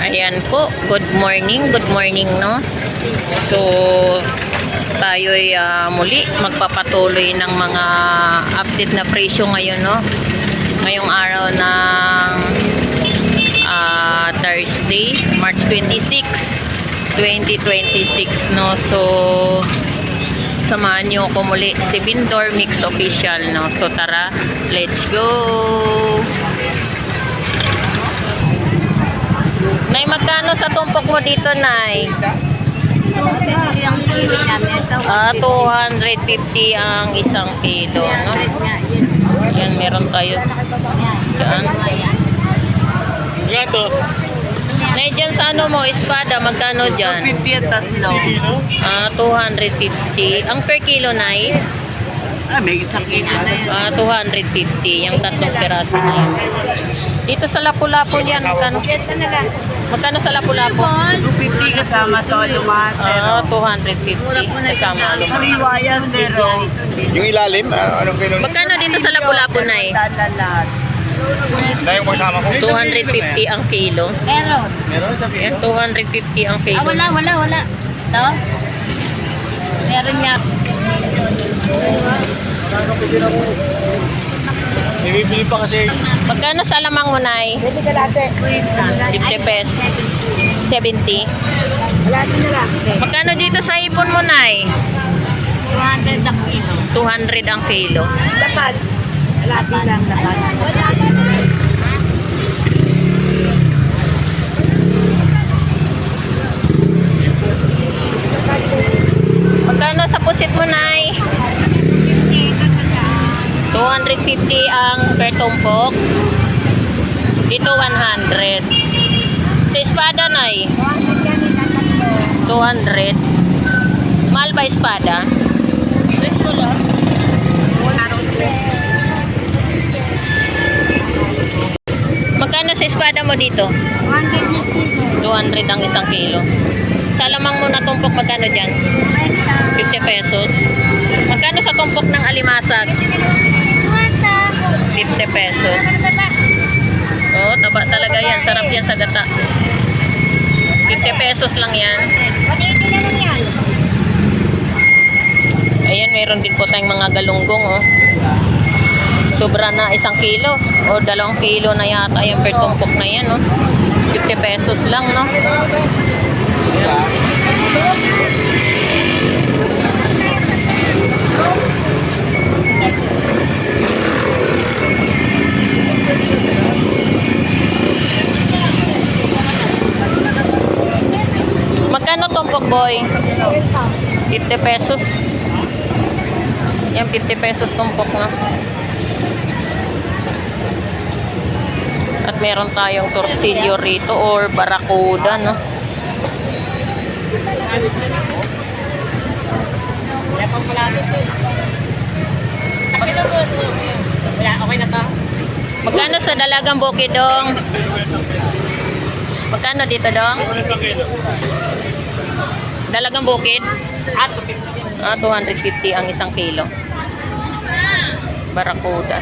Ayan po, good morning no. So tayo'y muli magpapatuloy ng mga update na presyo ngayon no. Ngayong araw ng Thursday, March 26, 2026 no. So samahan nyo ko muli si Bindor Mix Official no. So tara, let's go. Nay, magkano sa tumpok mo dito, Nay? 250 ang isang kilo, no? Yan, meron tayo. Diyan. Gato. Nay, dyan sa ano mo, espada, magkano dyan? 250 at tatlo. 250. Ang per kilo, Nay? May isang kilo na yan. 250. Yung tatlong piraso na yan. Dito sa Lapu-Lapu yan, magkano? Magkano sa Lapu-Lapu? 250 kasama to lumatero. 250 kasama lumang. Kariwayan dero. Yung ilalim, anong kilo? Magkano dito sa Lapu-Lapu, Nay? Dahil yung kasama ko. 250 ang kilo. Meron. Meron sa Yan, 250 ang kilo. Wala. Ito? Meron niya. Bibili pa kasi. Magkano sa lamang mo, Nay? 50 pesos. 70. Magkano dito sa ipon mo, Nay? 200 ang kilo. 200 ang kilo. Lapad. Lapad lang. Magkano sa pusit mo, Nay? 250 ang per tumpok. Dito 100. Sa espada, Nay? 200. Mahal ba espada? Magkano sa espada mo dito? 200 ang isang kilo. Sa lamang mo na tumpok, magkano dyan? 50 pesos. Magkano sa tumpok ng alimasag? 50 pesos. Oh, taba talaga yan. Sarap yan sa gata. 50 pesos lang yan. Ayan, meron din po tayong mga galunggong, oh. Sobra na 1 kilo. O 2 kilo na yata yung per tumpok na yan, oh. 50 pesos lang, no? Ayan. Magkano tumpok, boy? 50 pesos. Yan, 50 pesos tumpok na. At meron tayong torsilyo rito or barakuda, no? Magkano sa dalagang bukid, dong? Magkano dito, dong? Dalagang bukid? 250 ang 1 kilo. Barakuda.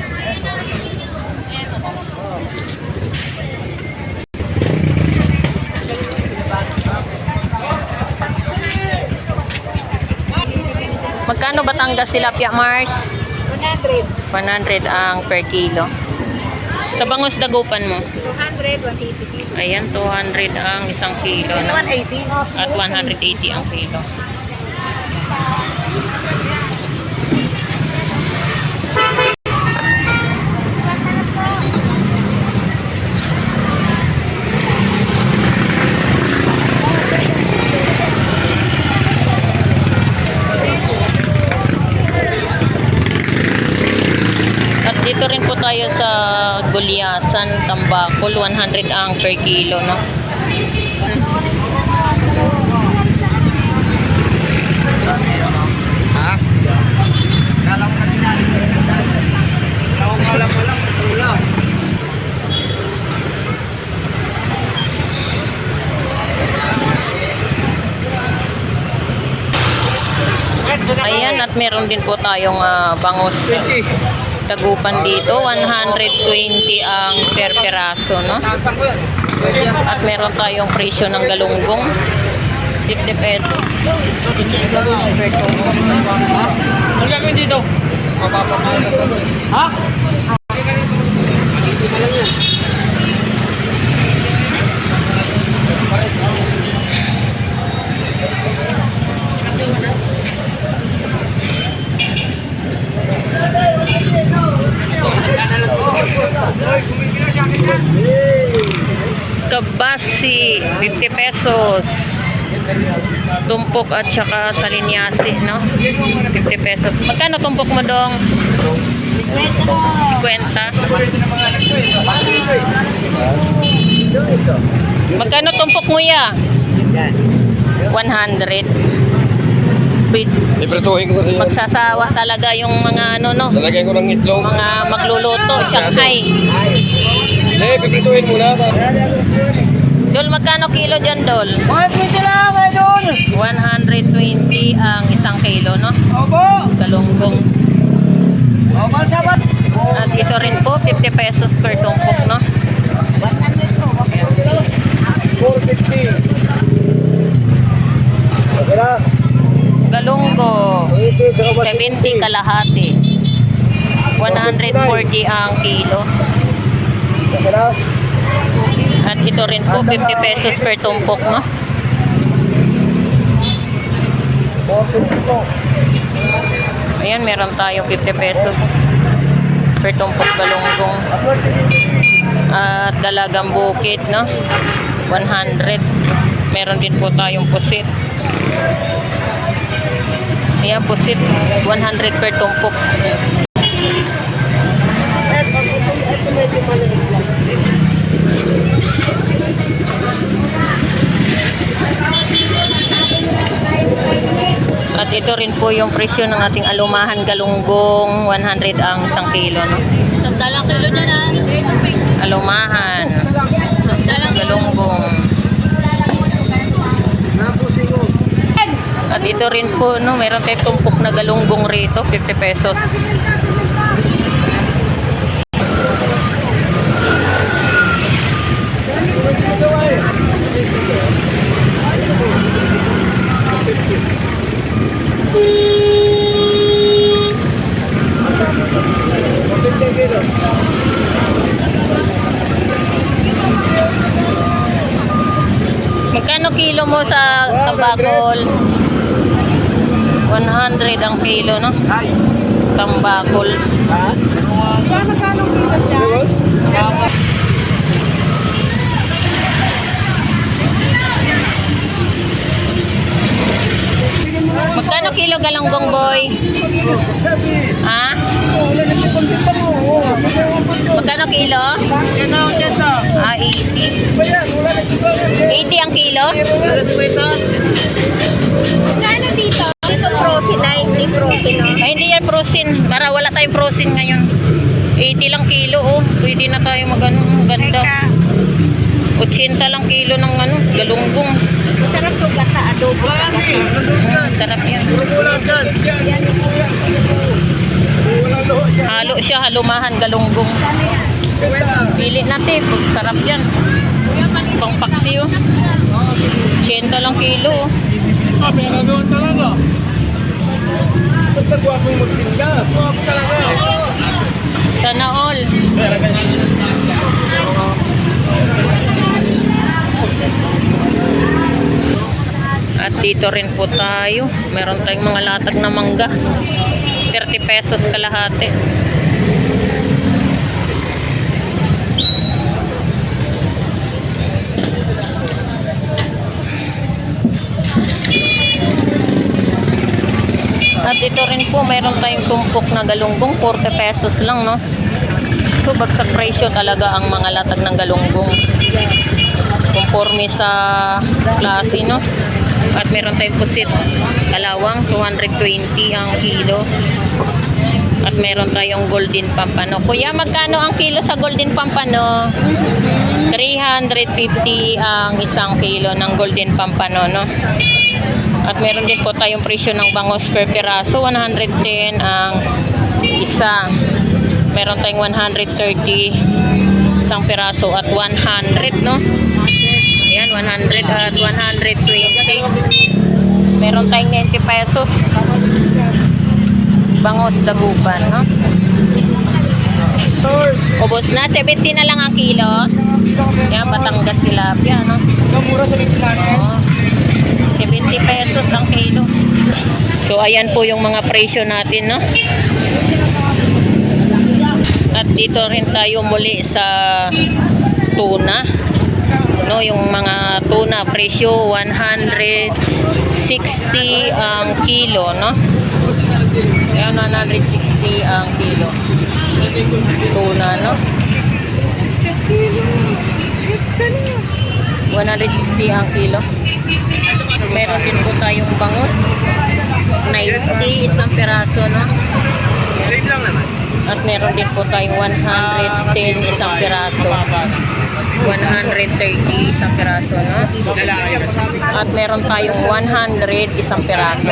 Magkano Batangas tilapia, Mars? 100. 100 ang per kilo. Sa bangus dagupan mo? 200, 180. Ayan, 200 ang 1 kilo. No? 180. At 180 ang kilo. Dito rin po tayo sa Gulyasan, Tambakol, 100 ang per kilo, no? Ha? Kalam ka nila. Kalam mo lang. Ulam. Ayan, at meron din po tayong bangus dagupan dito. 120 ang per peraso, no? At meron tayong presyo ng galunggong. 50 pesos. Per tumpok. Ang gagawin dito? Ha? Kabasi, 50 pesos. Tumpok at saka salinyasi, no? 50 pesos. Magkano tumpok mo dong? 50. Magkano tumpok mo ya? 100. Wait, Iprituhin ko rin. magsasawa talaga yung mga ano, no? Lalagyan ko ng itlog. Mga magluluto, Shanghai. Hindi, piprituhin muna. Dol, magkano kilo dyan, Dol? 120 lang, idol! 120 ang isang kilo, no? Opo! Galunggong. Opo, sabat! At ito rin po, 50 pesos per tumpok, no? 450. Okay na. Galunggo, 70 kalahati. 140 ang kilo. Okay na. At ito rin po, 50 pesos per tumpok, no? 450 po. Ayan, meron tayo 50 pesos per tumpok galunggong. At dalagang bukid, no? 100. Meron din po tayong pusit. Ayan, pusit. 100 per tumpok. Ito medyo malamig lang. At ito rin po yung presyo ng ating alumahan galunggong. 100 ang isang kilo, no? Sandalang kilo dyan ha. Alumahan. Galunggong. Napusin ko. At ito rin po, no, meron tayong tumpok na galunggong rito, 50 pesos. Magkano kilo mo sa tambakol? 100 ang kilo, no? Tambakol. Magkano kilo galunggong, boy? Ha? Magkano kilo? 80. 80 ang kilo? Kano dito? Ito frozen na, hindi frozen no? Ay, hindi yan frozen. Para wala tayong frozen ngayon. 80 lang kilo, oh. Pwede na tayo mag-ano. Ganda. 80 lang kilo ng ano, galunggong. Masarap to gata, adobo sa gata. Sarap yan. Halo siya, halumahan, galunggong. Pili natin, sarap yan. Pang paksi, oh. 80 lang kilo, oh. Pinagawin talaga. Basta guwapong magtinda. Guwapo talaga. Sana all. At dito rin po tayo. Meron tayong mga latag na mangga. 30 pesos kalahati. At ito rin po, mayroon tayong tumpok na galunggong, 40 pesos lang, no? So, bagsak presyo talaga ang mga latag ng galunggong. Conforme sa klase, no? At meron tayong pusit, kalawang, 220 ang kilo. At meron tayong golden pampano. Kuya, magkano ang kilo sa golden pampano? 350 ang isang kilo ng golden pampano, no? At meron din po tayong presyo ng bangos per piraso, 110 ang isa. Meron tayong 130 isang piraso at 100, no? Ayan, 100 at 120. Meron tayong 90 pesos. Bangos dagupan, no? Ubos na, 70 na lang ang kilo. Yan, Batangas tilapia, no? Mura sa natin. Oo. 70 pesos ang kilo. So, ayan po yung mga presyo natin, no? At dito rin tayo muli sa tuna. No, yung mga tuna presyo 160 ang kilo, no? Ayan, 160 ang kilo. Tuna, no? 160 ang kilo. Meron din po tayong bangus. 90 isang piraso, no? Save lang naman. At meron din po tayong 110 isang piraso. 130 isang piraso, no? At meron tayong 100 isang piraso.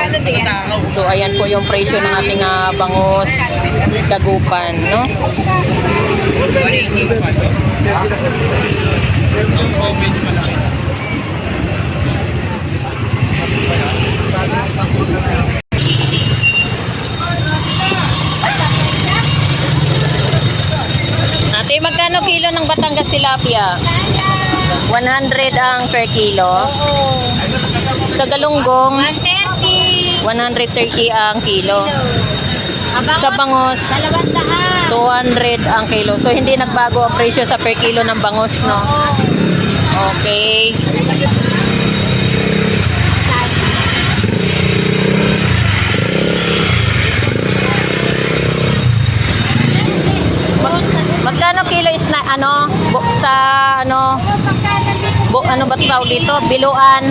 So, ayan po yung presyo ng ating bangus dagupan, no? Ate, magkano kilo ng Batangas tilapia? 100 ang per kilo. Sa galunggong, 130. 130 ang kilo. Sa bangos, 200. 200 ang kilo. So, hindi nagbago ang presyo sa per kilo ng bangos, no? Okay. Magkano kilo is na sa ano ba tawag dito? Biluan.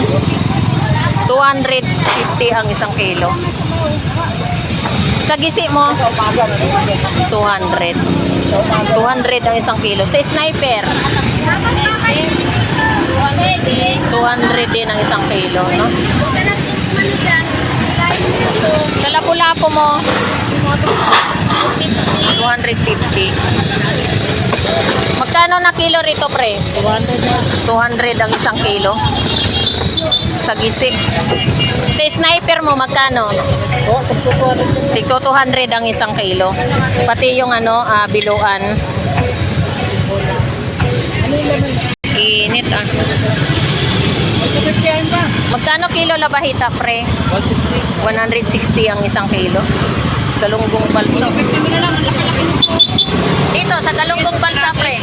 250 ang isang kilo. Sa gisi mo 200. 200 ang isang kilo. Sa sniper 200 din ang isang kilo, no? Sa lapu-lapu mo 250. Magkano na kilo rito, pre? 200 ang isang kilo. Sa gisi. Sa sniper mo, magkano? Tigto 200 ang isang kilo. Pati yung biluan. Init, ah. Magkano kilo labahita, pre? 160. 160 ang isang kilo. Galunggong balsa. Dito, sa galunggong balsa, pre.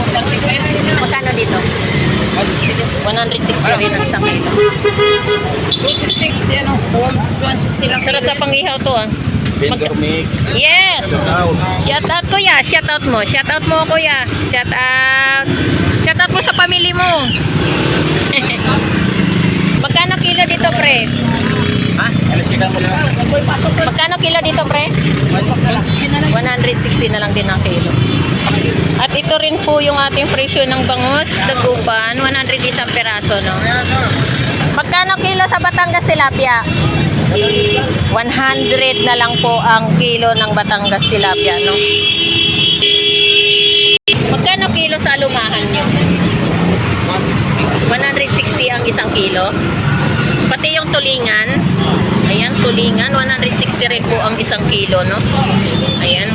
Magkano dito? 160 rin ang isang kilo. 260 ano? 160 lang. Sarap sa pangihaw to, ah. Vendor make. Yes! Out. Shout out, kuya. Shout out mo. Shout out mo, kuya. Shout out. Shout out mo sa pamilya mo. Magkano kilo dito, pre? Ha? Alas kita mo lang. Magkano kilo dito, pre? 160 na lang din ang kilo. At ito rin po yung ating presyo ng bangus, dagupan, 100 isang peraso, no? Magkano kilo sa Batangas tilapia? 100 na lang po ang kilo ng Batangas tilapia, no? Magkano kilo sa alumahan nyo? 160 ang isang kilo. Pati yung tulingan, ayan, tulingan, 160 rin po ang isang kilo, no? Ayan,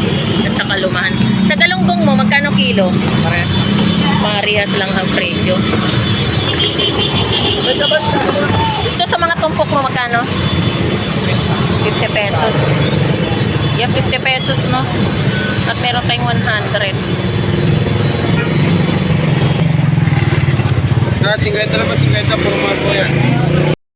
at sa kalumahan. Sa galunggong mo, magkano kilo? Parehas lang ang presyo. Ito sa mga tumpok mo, magkano? 50 pesos. Yeah, 50 pesos, no? At meron tayong 100. 50 lang ba? 50 puro marko yan.